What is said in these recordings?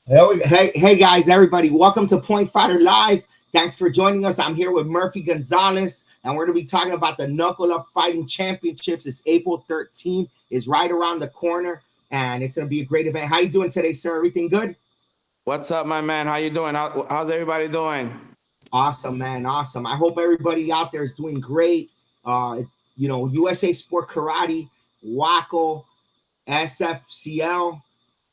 Hey guys, everybody, welcome to Point Fighter Live. Thanks for joining us. I'm here with Murphy Gonzalez, and we're going to be talking about the Knuckle Up Fighting Championships. It's April 13th, is right around the corner, and it's going to be a great event. How you doing today, sir? Everything good? What's up, my man? How you doing? How's everybody doing? Awesome, man. Awesome. I hope everybody out there is doing great. Uh, USA Sport Karate, WACO, SFCL,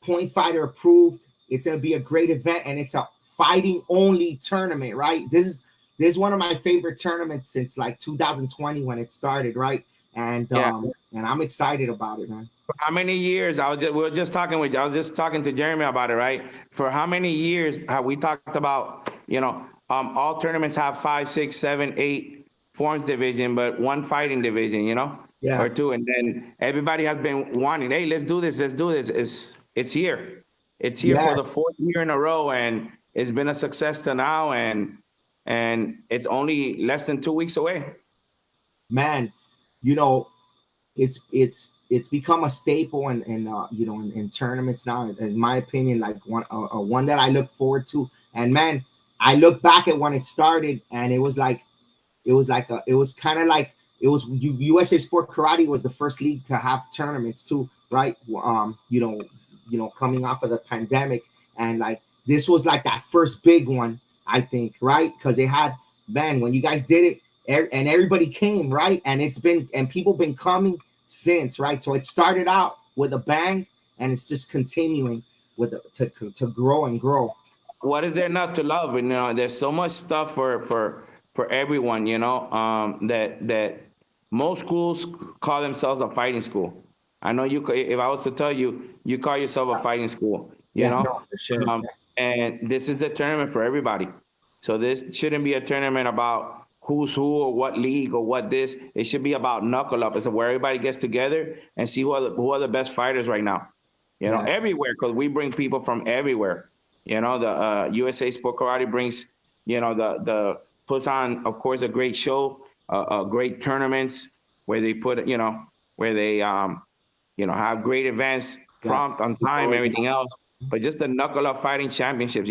Point Fighter approved. It's going to be a great event, and it's a fighting only tournament, right? This is one of my favorite tournaments since like 2020 when it started, right? And Yeah. and I'm excited about it, man. For how many years? We were just talking with. I was just talking to Jeremy about it, right? For how many years have we talked about? All tournaments have 5, 6, 7, 8 forms division, but one fighting division. Yeah. Or two, and then everybody has been wanting. Hey, let's do this. Let's do this. It's here. It's here for the Yes, fourth year in a row, and it's been a success to now, and it's only less than 2 weeks away. man. You know, it's become a staple in tournaments now. In my opinion, like one that I look forward to. And man, I look back at when it started, and it was kind of like USA Sport Karate was the first league to have tournaments too, right? Coming off of the pandemic, and like this was like that first big one, I think, right? Because they had, man, when you guys did it, and everybody came, right? And people been coming since, right? So it started out with a bang, and it's just continuing to grow and grow. What is there not to love? There's so much stuff for everyone. That most schools call themselves a fighting school. I know you. If I was to tell you, you call yourself a fighting school. You Yeah, know, no, for sure. um, and this is a tournament for everybody. So this shouldn't be a tournament about who's who or what league or what this. It should be about knuckle up. It's where everybody gets together and see who are the best fighters right now. Yeah, Everywhere, because we bring people from everywhere. The USA Sport Karate brings, the puts on, of course, a great show, great tournaments where they put, where they, have great events, yeah. prompt on time, everything else. But just the knuckle up fighting championships,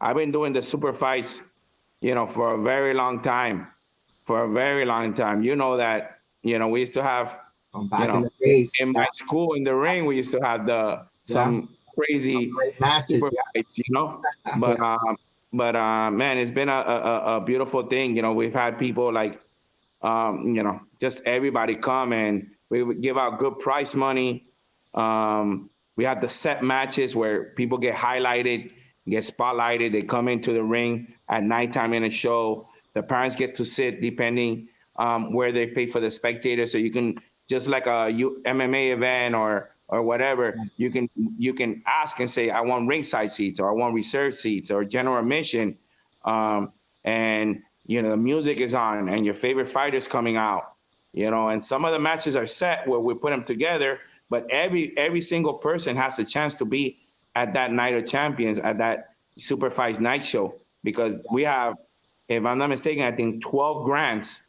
I've been doing the super fights, for a very long time, for a very long time. You know that, we used to have, From you back in know, the days. in Yeah, my school in the ring, we used to have yeah. some crazy Great matches. super fights. Yeah, But man, it's been a beautiful thing. We've had people like just everybody come, and we would give out good prize money. We have the set matches where people get highlighted, get spotlighted. They come into the ring at nighttime in a show. The parents get to sit depending where they pay for the spectators. So you can, just like a MMA event or whatever, you can ask and say, I want ringside seats, or I want reserved seats, or general admission. And the music is on, and your favorite fighter's coming out. And some of the matches are set where we put them together, but every single person has a chance to be at that night of champions, at that super fights night show, because we have, if I'm not mistaken, I think 12 grants,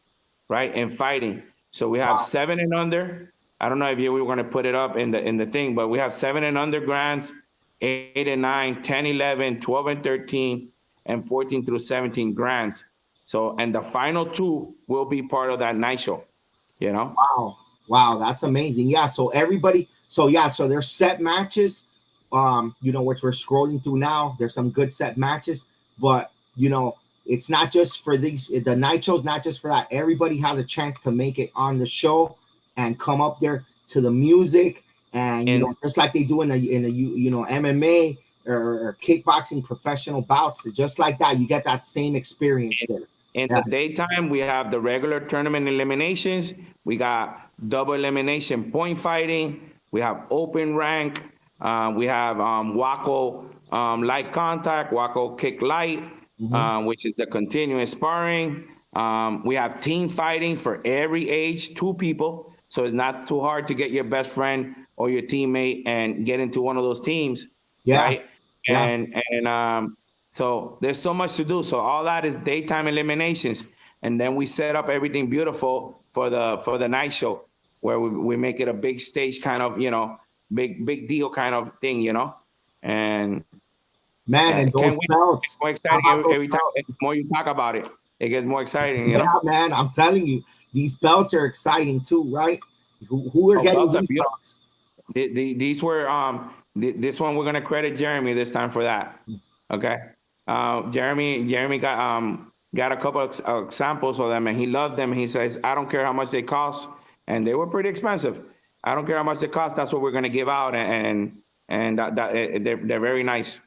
right, in fighting. So we have wow. 7 and under. I don't know if you were going to put it up in the thing, but we have 7 and under grants, 8 and 9, 10, 11, 12 and 13, and 14 through 17 grants. So, and the final two will be part of that night show, you know? Wow. Wow, that's amazing. Yeah, so everybody, so there's set matches, which we're scrolling through now. There's some good set matches, but it's not just for the night show's not just for that. Everybody has a chance to make it on the show and come up there to the music, and And just like they do in the MMA or kickboxing professional bouts, just like that, you get that same experience there. in Yeah. the daytime, we have the regular tournament eliminations. We got double elimination point fighting. We have open rank. We have Waco light contact, Waco kick light, Hmm. which is the continuous sparring. We have team fighting for every age, 2 people. So it's not too hard to get your best friend or your teammate and get into one of those teams, Yeah. right? Yeah. And so there's so much to do. So all that is daytime eliminations, and then we set up everything beautiful for the night show, where we make it a big stage kind of, big deal kind of thing, and Man, and those Can't wait. It's belts. more How exciting about every, those every time. The belts? more you talk about it, it gets more exciting. You Yeah, know. man, I'm telling you, these belts are exciting too, right? Who are Oh, getting belts are these beautiful. belts? These were this one we're gonna credit Jeremy this time for that. Okay. Jeremy got a couple of examples of them, and he loved them. He says, "I don't care how much they cost," and they were pretty expensive. I don't care how much they cost. That's what we're gonna give out, they're very nice.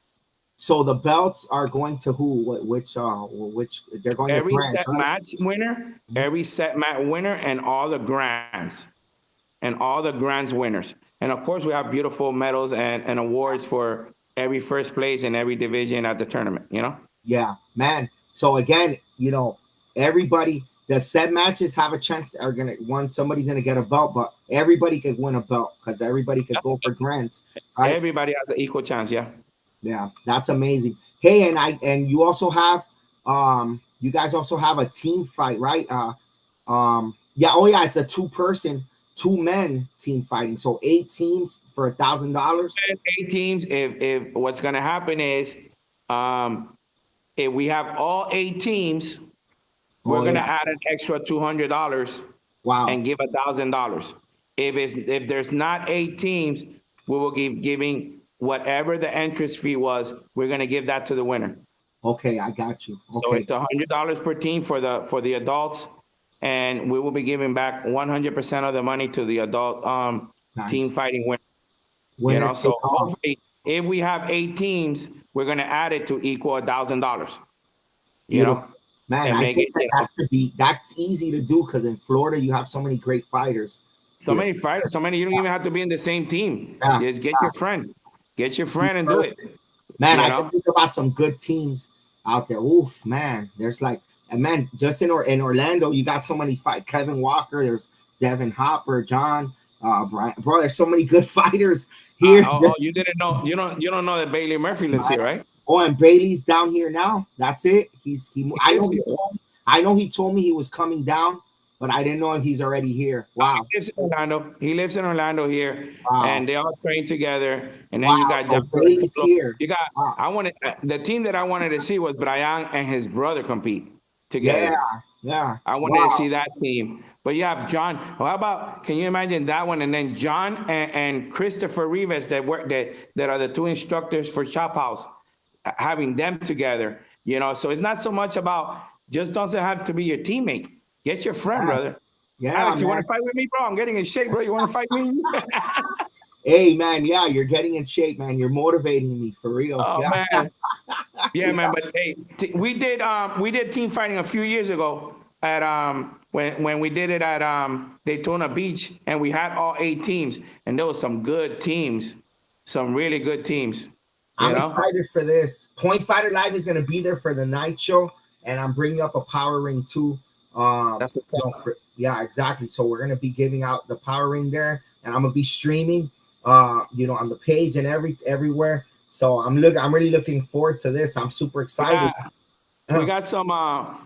So the belts are going to who? Which they're going to Every brands, set right? match winner, Mhm. and all the grands winners. And of course, we have beautiful medals and awards for every first place in every division at the tournament. You know. Yeah, man. So again, everybody, the set matches have a chance are gonna one somebody's gonna get a belt, but everybody could win a belt because everybody could go for grants, right? Everybody has an equal chance. Yeah. Yeah, that's amazing. Hey, and you also have you guys also have a team fight, right? Yeah, oh yeah, it's a two men team fighting. So 8 teams for $1,000. 8 teams. If what's going to happen is, um, if we have all 8 teams, we're Oh going to yeah, add an extra $200 wow. and give $1,000. If there's not 8 teams, we will give giving whatever the entrance fee was. We're going to give that to the winner. Okay, I got you. So Okay, it's $100 per team for the adults, and we will be giving back 100% of the money to the adult team nice. fighting winner. You Winner know, so take all. hopefully, if we have 8 teams, we're going to add it to equal $1,000. You Beautiful. know, Man, and I make think it, that should be that's easy to do because in Florida you have so many great fighters so here. many fighters, so many. You don't even have to be in the same team. Yeah, Just get your friend, and do it. perfect. Man, You I can know, think about some good teams out there. Oof, man. There's like, and man, just in Orlando, you got so many fight. Kevin Walker, there's Devin Hopper, John, Brian. Bro, there's so many good fighters here. Just, you didn't know, you don't know that Bailey Murphy lives man. here, right? Oh, and Bailey's down here now. That's it. He. He I know lives here. I know he told me he was coming down, but I didn't know if he's already here. Wow, He lives in Orlando. He lives in Orlando here, wow, and they all train together. And then you wow. got So John Bailey's Carlos. here. You got. Wow. I wanted the team that I wanted to see was Brian and his brother compete Yeah, together. yeah. I wanted to Wow. see that team. But you have John. How about? Can you imagine that one? And then John and Christopher Rivas that are the two instructors for Chop House, having them together. You know, so it's not so much about just doesn't have to be your teammate. Get your friend, Yes. brother. Yeah, Alex, you want man. to fight with me, bro? I'm getting in shape, bro. You want to fight me? Hey, man. Yeah, you're getting in shape, man. You're motivating me for real. Oh Yeah, man, yeah, man. yeah. But hey, we did team fighting a few years ago at when we did it at Daytona Beach, and we had all 8 teams, and there was some good teams, some really good teams. You I'm know, excited for this. Point Fighter Live is going to be there for the night show, and I'm bringing up a power ring too. that's what's up. Yeah, exactly. So we're going to be giving out the power ring there, and I'm going to be streaming, on the page and everywhere. So I'm really looking forward to this. I'm super We excited. got Yeah.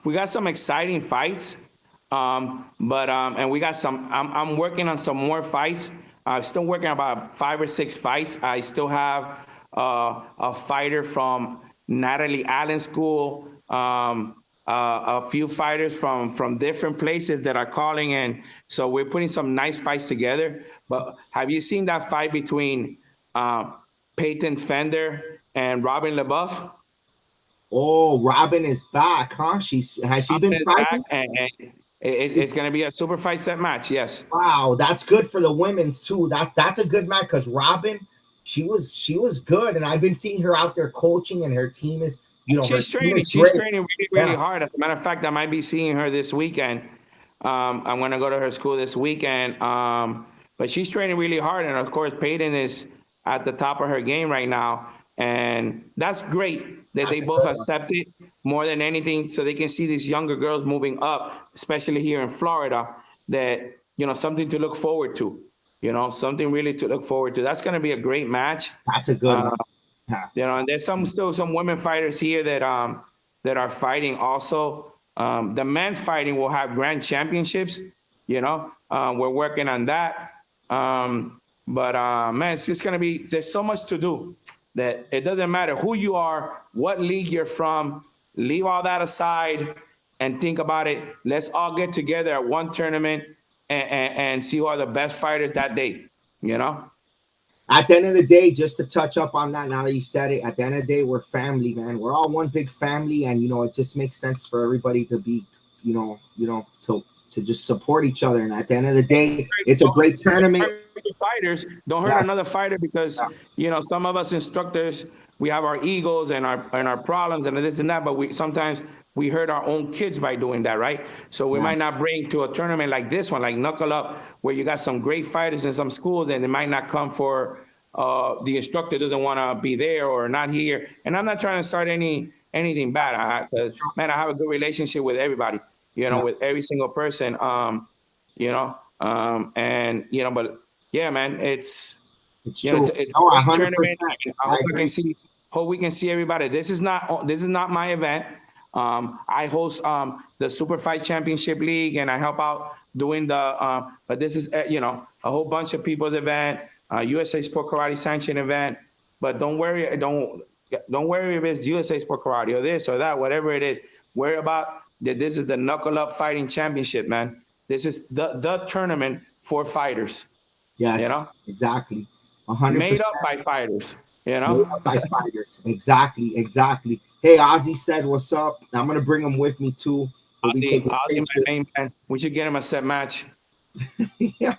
we got some exciting fights, but and we got some. I'm working on some more fights. I'm still working about 5 or 6 fights. I still have a fighter from Natalie Allen School. A few fighters from different places that are calling in. So we're putting some nice fights together. But have you seen that fight between uh, Peyton Fender and Robin LeBoeuf? Oh, Robin is back, huh? Has she been Is back, fighting? and it's going to be a super fight set match. Yes, Wow, that's good for the women's too. That's a good match because Robin, she was good, and I've been seeing her out there coaching, and her team is her she's team training. is She's great. training really, really Yeah, hard. As a matter of fact, I might be seeing her this weekend. I'm going to go to her school this weekend. But she's training really hard, and of course, Peyton is at the top of her game right now, and that's great that they that's a both good one. accept it more than anything, so they can see these younger girls moving up, especially here in Florida. That something to look forward to. Something really to look forward to. That's going to be a great match. That's a good Uh, one. Yeah, and there's still some women fighters here that are fighting also. The men's fighting will have grand championships. We're working on that. But man, it's just gonna be. There's so much to do. that it doesn't matter who you are, what league you're from, leave all that aside and think about it. Let's all get together at one tournament and see who are the best fighters that day, you know? At the end of the day, just to touch up on that, now that you said it, at the end of the day, we're family, man. We're all one big family, and it just makes sense for everybody to be, to just support each other. And at the end of the day, it's a great tournament. Fighters, don't hurt Yes, another fighter because some of us instructors, we have our egos and our problems and this and that, but we sometimes we hurt our own kids by doing that, right? So we yeah, might not bring to a tournament like this one, like Knuckle Up, where you got some great fighters in some schools and they might not come for the instructor doesn't want to be there or not here. And I'm not trying to start anything bad, because man, I have a good relationship with everybody, yeah, with every single person. And but yeah, man, it's true. it's a No, great 100%. tournament. I I hope I can agree. see, hope we can see everybody. This is not my event. I host the Super Fight Championship League, and I help out doing but this is a whole bunch of people's event, USA Sport Karate Sanction event. But don't worry if it's USA Sport Karate or this or that, whatever it is. Worry about that. This is the Knuckle Up Fighting Championship, man. This is the tournament for fighters, you Yes, know, exactly. made 100%. up by fighters, Made up by fighters. Exactly, exactly. Hey, Ozzy said, "What's up?" I'm gonna bring him with me too. We'll be Ozzy, taking Ozzy, pictures. man, we should get him a set match. Yeah.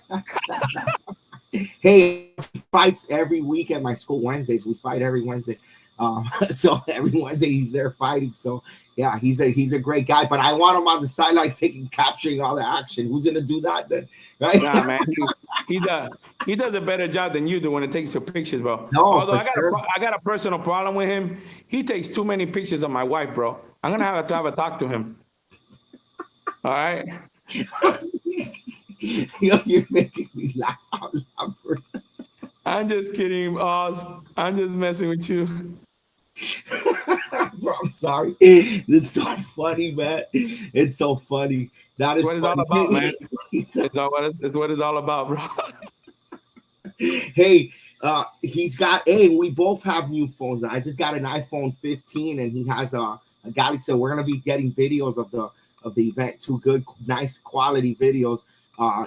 Hey, he fights every week at my school Wednesdays. We fight every Wednesday. So every Wednesday he's there fighting. So yeah, he's a great guy. But I want him on the sideline taking capturing all the action. Who's gonna do that then? Right? Nah, man, he does a better job than you do when it takes to pictures, bro. No, Although for sure. I got a personal problem with him. He takes too many pictures of my wife, bro. I'm gonna have a talk to him. All right. Yo, you're making me laugh out loud. I'm just kidding, Oz. I'm just messing with you. Bro, I'm sorry. It's so funny, man. It's so funny. That It's is what it's all funny. about, man. It's what it's all about, bro. Hey, he's got. Hey, we both have new phones. I just got an iPhone 15, and he has a Galaxy. So we're gonna be getting videos of the event. Two good, nice quality videos.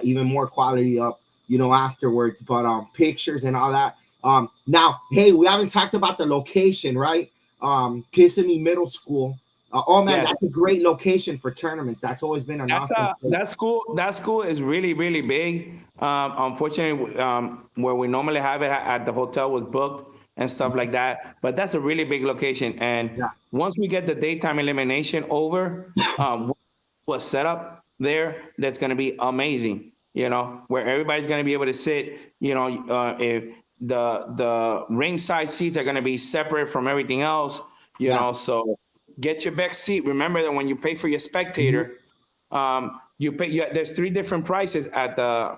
Even more quality up, afterwards. But pictures and all that. Now, hey, we haven't talked about the location, right? Kissimmee Middle School. Oh man, Yes. that's a great location for tournaments. That's always been an That's awesome place. that school is really really big. Unfortunately, where we normally have it at the hotel was booked and stuff like that. But that's a really big location. And Yeah, once we get the daytime elimination over, was set up there that's going to be amazing. Where everybody's going to be able to sit. If the ringside seats are going to be separate from everything else. yeah. So get your best seat. Remember that when you pay for your Mhm. spectator, you pay. There's three different prices at the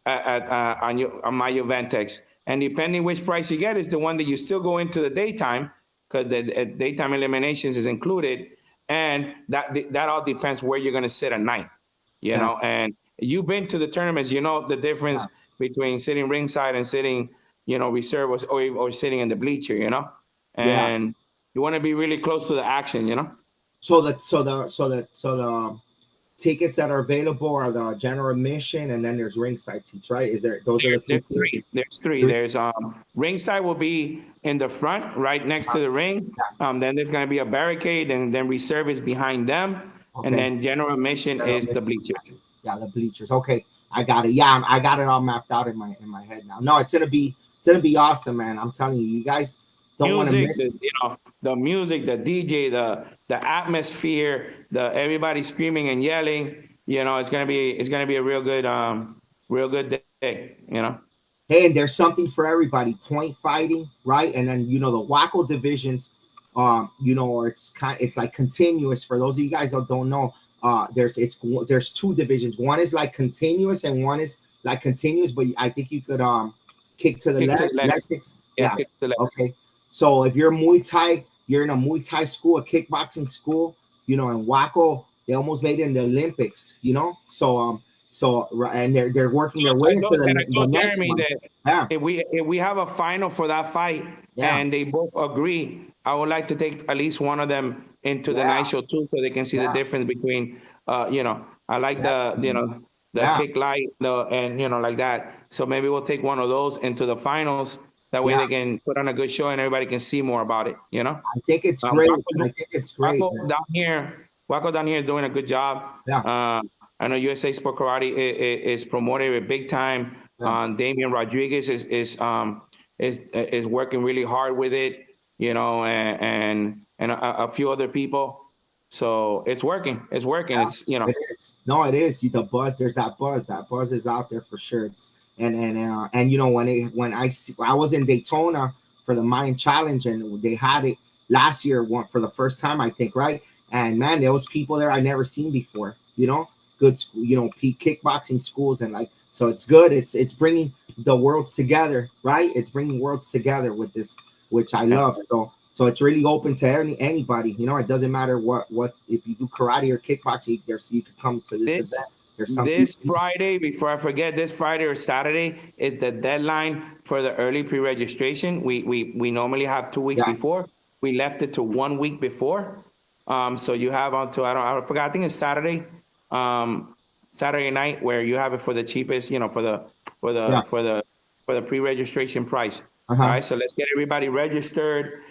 on my Juventex, and depending which price you get is the one that you still go into the daytime because the daytime eliminations is included, and that all depends where you're gonna sit at night. Yeah, And you've been to the tournaments, you know the yeah, difference between sitting ringside and sitting, reserve or sitting in the bleacher, yeah. and you want to be really close to the action. So the tickets that are available are the general admission, and then there's ringside seats, right? Is there? Those are the two There's tiers. three. There's three. Three? There's ringside will be in the front, right next to the ring. Yeah. Then there's gonna be a barricade, and then reserve is behind them, and Okay. then general admission General is the admission. bleachers. Yeah, the bleachers. Okay, I got it. Yeah, I got it all mapped out in my head now. No, it's gonna be awesome, man. I'm telling you, you guys don't want to Music, miss. the music, the DJ, the atmosphere, the everybody screaming and yelling. It's gonna be a real good day. Hey, and there's something for everybody. Point fighting, right? And then the Wacko divisions, it's like continuous. For those of you guys that don't know, there's two divisions. One is like continuous, and one is like continuous. But I think you could kick to the Kick to leg, the leg legs. kicks. Yeah, Yeah. kick to the legs. Okay. So if you're Muay Thai, you're in a Muay Thai school, a kickboxing school, and Wacko, they almost made it in the Olympics. So and they're working their way into And I the told next Jeremy one. that Yeah, if we have a final for that fight yeah, and they both agree, I would like to take at least one of them into the yeah, night show too, so they can see the yeah, difference between, I like the, definitely. the Yeah, kick light, and like that. So maybe we'll take one of those into the finals. That way yeah. they can put on a good show and everybody can see more about it. I think it's great. I think it's great, Waco man. down here is doing a good job. Yeah, Uh, I know USA Sport Karate is promoting it big time. yeah. Damian Rodriguez is working really hard with it, and a few other people. So it's working. It's working. It is. No, it is. The buzz. There's that buzz. That buzz is out there for sure. It's and when I was in Daytona for the Mayan Challenge and they had it last year one for the first time I think, right? And man, there was people there I never seen before. Good school. Kickboxing schools and like so it's good. It's bringing the worlds together, right? It's bringing worlds together with this, which I love. So it's really open to anybody. It doesn't matter what if you do karate or kickboxing. You can come to this event. This There's something. this Friday, before I forget, this Friday or Saturday is the deadline for the early pre-registration. We normally have 2 weeks Yeah. before. We left it to 1 week before. So you have until I forgot. I think it's Saturday, Saturday night, where you have it for the cheapest. For the for Yeah. the for the for the pre-registration price. Uh All huh. right. So let's get everybody registered.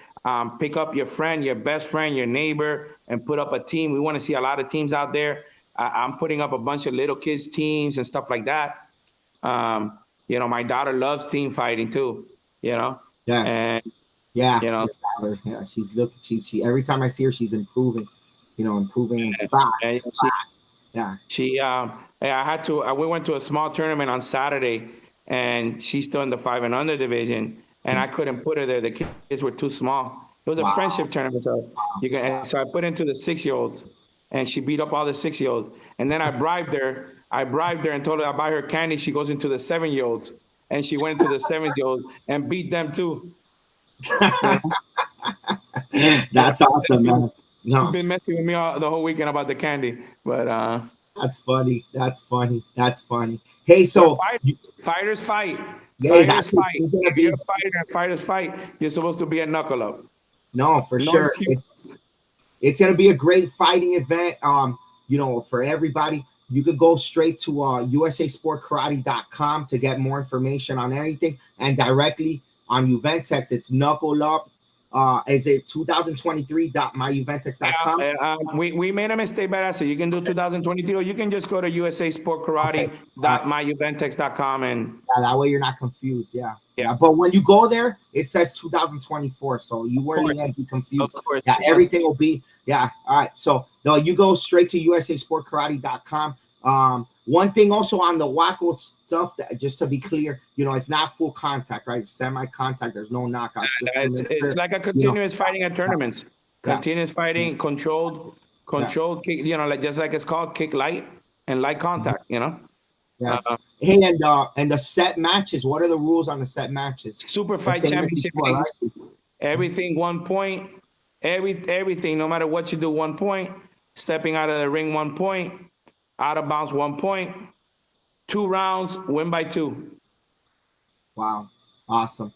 Pick up your friend, your best friend, your neighbor, and put up a team. We want to see a lot of teams out there. I'm putting up a bunch of little kids teams and stuff like that. My daughter loves team fighting too. You know, Yes. and Yeah. you know, Yeah. She's looking. She every time I see her, she's improving. Improving and fast. she Fast. Yeah. she I had to. We went to a small tournament on Saturday, and she's still in the 5 and under division, and I couldn't put her there. The kids were too small. It was a friendship Wow. tournament, so so I put into the 6-year-olds, and she beat up all the 6-year-olds. And then I bribed her. I bribed her and told her I buy her candy. She goes into the 7-year-olds, and she went into the 7-year-olds and beat them too. You know, That's awesome, man. she's No, been messing with me the whole weekend about the candy, but that's funny. That's funny. That's funny. Hey, we're so fighters fight, hey, fighters that's it. fight. It's gonna If you're be a fighter and fighters fight, you're supposed to be a knuckle up. no for No sure. excuses. It's gonna be a great fighting event. For everybody. You could go straight to usasportkarate.com to get more information on anything, and directly on Uventex. It's Knuckle Up. Is it 2023.myuventex.com? We made a mistake by that. So you can do 2023, or you can just go to Okay. All right. usasportkarate.myuventex.com and Yeah, that way you're not confused. Yeah. yeah, Yeah. But when you go there, it says 2024. So you of weren't course, even be of confused. course, Yeah, yes. everything will be, yeah. All right. So no, you go straight to usasportkarate.com. One thing also on the Waco stuff that just to be clear, it's not full contact, right? It's semi-contact. There's no knockouts. Just to make It's sure, like a you know, continuous fighting at tournaments. yeah, Continuous yeah, fighting, yeah. controlled kick. Like just like it's called kick light and light contact. Yes. Uh, Hey, and the set matches. What are the rules on the set matches? Super The Fight same as Championship before, League. right? Everything 1 point. Everything, no matter what you do, 1 point. Stepping out of the ring, 1 point. Out of bounds, 1 point. 2 rounds, win by 2. Wow. Awesome.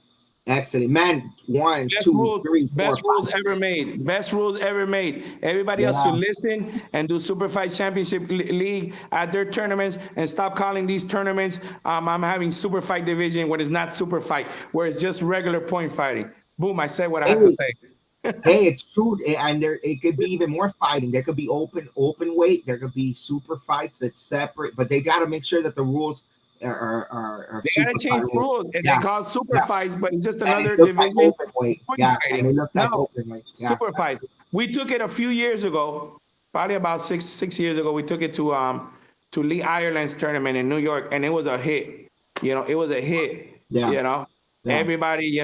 Excellent. Man, one, Best two, rules, three, four, best rules five, ever six. made. Best rules ever made. Everybody else Yeah. should listen and do Super Fight Championship League at their tournaments and stop calling these tournaments. I'm having Super Fight Division when it's not Super Fight, where it's just regular point fighting. Boom! I said what I had to Hey, say. hey, it's true. And there it could be even more fighting. There could be open weight. There could be super fights that's separate, but they got to make sure that the rules are They gotta super change fight the rules. rules. And they Yeah, call Super yeah. Fights, but it's just And it another looks like division open weight. of point Yeah, and fighting. it looks like No, open weight. Yeah. Super Fight. We took it a few years ago, probably about six years ago. We took it to Lee Ireland's tournament in New York, and it was a hit. It was a hit. Yeah. You know, Yeah. everybody.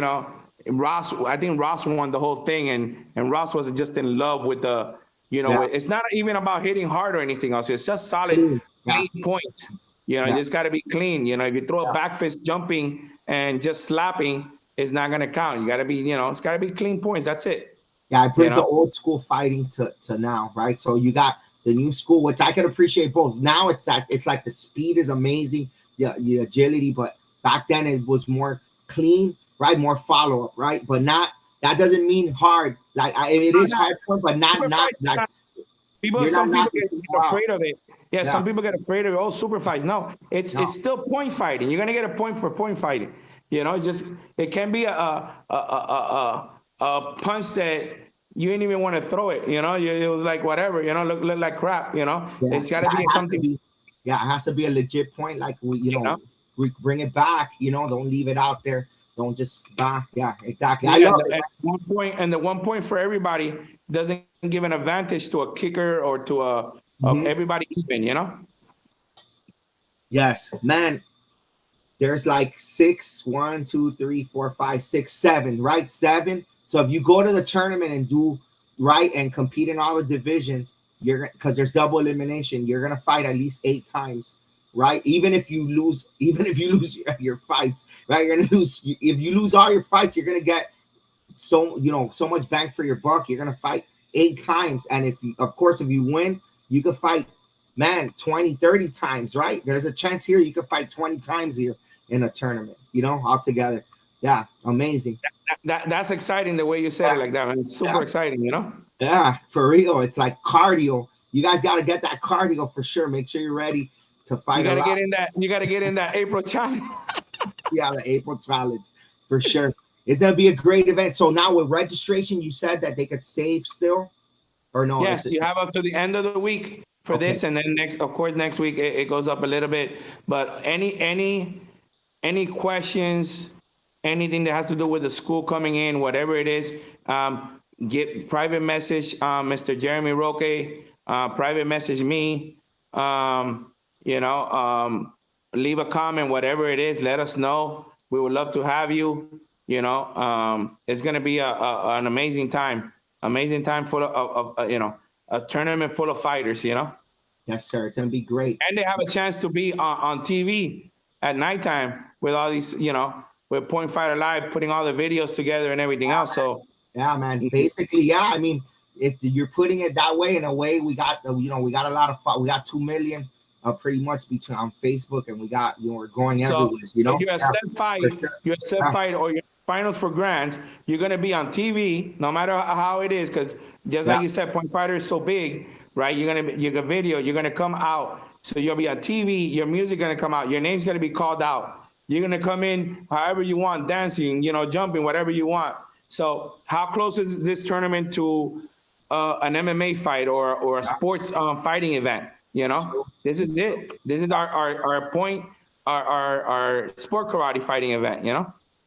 Ross. I think Ross won the whole thing, and Ross was just in love with the. Yeah. It's not even about hitting hard or anything else. It's just solid, Clean. Yeah. clean points. You Yeah. just got to be clean. If you throw a Yeah. back fist jumping and just slapping, it's not going to count. You got to be, it's got to be clean points. That's it. Yeah, it You brings the know, old school fighting to now, right? So you got the new school, which I can appreciate both. Now it's like the speed is amazing, the agility, but back then it was more clean, right? More follow up, right? But not that doesn't mean hard. Like it No, is no, hardcore, but super not fights. like People, you're not some people knocking get people out. afraid of it. Yeah, Yeah, some people get afraid of it. Oh, super fights. No, it's no, still point fighting. You're gonna get a point for point fighting. It's just it can be a punch that you ain't even want to throw it. It was like whatever. Look like crap. yeah, It's got to yeah. be It has to something. be, yeah, it has to be a legit point. Like You know. we bring it back. Don't leave it out there. Don't just yeah, exactly. I Yeah, love it. and the 1 point for everybody doesn't give an advantage to a kicker or to a Mhm. everybody even. Yes, man. There's like six, one, two, three, four, five, six, seven, right? Seven. So if you go to the tournament and do right and compete in all the divisions, you're because there's double elimination. You're gonna fight at least 8 times, right? Even if you lose your fights, right? You're gonna lose. If you lose all your fights, you're gonna get so much bang for your buck. You're gonna fight 8 times, and if you, of course, if you win, you could fight, man, 20, 30 times, right? There's a chance here you could fight 20 times here in a tournament, altogether. Yeah, amazing. That's exciting the way you said Yeah, it like that, man. It's super yeah, exciting. yeah, for real. It's like cardio. You guys got to get that cardio for sure. Make sure you're ready to You fight a got to lot. get in that. You got to get in that April challenge. Yeah, the April challenge for sure. It's gonna be a great event. So now with registration, you said that they could save still, or no? Is Yes, it you have up to the end of the week for okay? this, and then of course, next week it goes up a little bit. But any questions, anything that has to do with the school coming in, whatever it is, get private message Mr. Jeremy Roque, private message me, um, you know, um, leave a comment, whatever it is, let us know. We would love to have you. It's going to be an amazing time full of a tournament full of fighters. Yes, sir. It's gonna be great. And they have a chance to be on TV at nighttime with all these, with Point Fighter Live putting all the videos together and everything else. So Yeah, man. Basically, yeah. I mean, if you're putting it that way, in a way, we got we got a lot of we got 2 million, pretty much between on Facebook, and we got we're growing so everywhere. so your Yeah, set for fight, sure. your set Yeah, fight or your finals for grants, you're gonna be on TV no matter how it is, because just yeah, like you said, Point Fighter is so big, right? You're gonna video, you're gonna come out, so you'll be on TV. Your music gonna come out, your name's gonna be called out. You're gonna come in however you want, dancing, jumping, whatever you want. So how close is this tournament to an MMA fight or a yeah. sports fighting event? This is it. This is our point, our sport karate fighting event.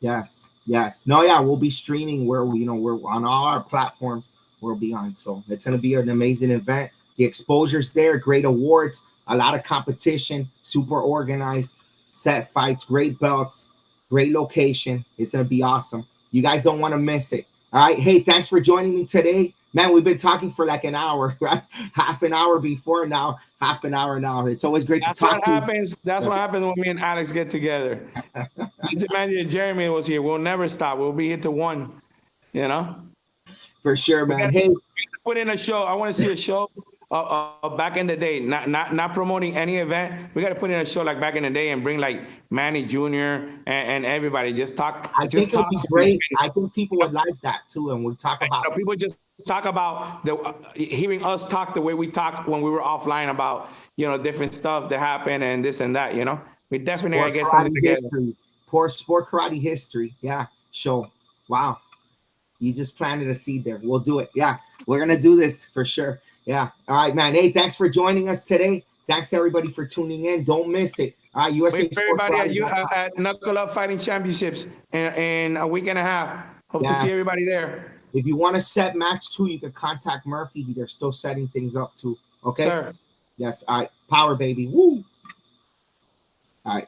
Yes, yes. No, yeah, we'll be streaming where we're on all our platforms. We'll be on, so it's gonna be an amazing event. The exposure's there, great awards, a lot of competition, super organized, set fights, great belts, great location. It's gonna be awesome. You guys don't want to miss it. All right. Hey, thanks for joining me today. Man, we've been talking for like an hour, right? Half an hour before now, half an hour now. It's always great to That's talk what to you. happens. That's what happens when me and Alex get together. Mr. Manager Jeremy was here. We'll never stop. We'll be here to one. You know. For sure, We man. gotta Hey, put in a show. I want to see a show back in the day. Not promoting any event. We got to put in a show like back in the day and bring like Manny Jr. and everybody. Just talk. I Just think it'll talk. be great. I think people would like that too. And we'll talk about People just talk about hearing us talk the way we talked when we were offline about different stuff that happened and this and that. We definitely gotta sport get something karate together. history. Poor sport karate history. Yeah. Show. Wow. You just planted a seed there. We'll do it. Yeah. We're gonna do this for sure. Yeah. All right, man. Hey, thanks for joining us today. Thanks everybody for tuning in. Don't miss it. All right, Wait USA for Sport everybody Karate. at Knuckle Up Fighting Championships in a week and a half. Hope to see Yes. everybody there. If you want to set match too, you can contact Murphy. They're still setting things up too. Okay. Sir. Yes. All right. Power baby. Woo. All right.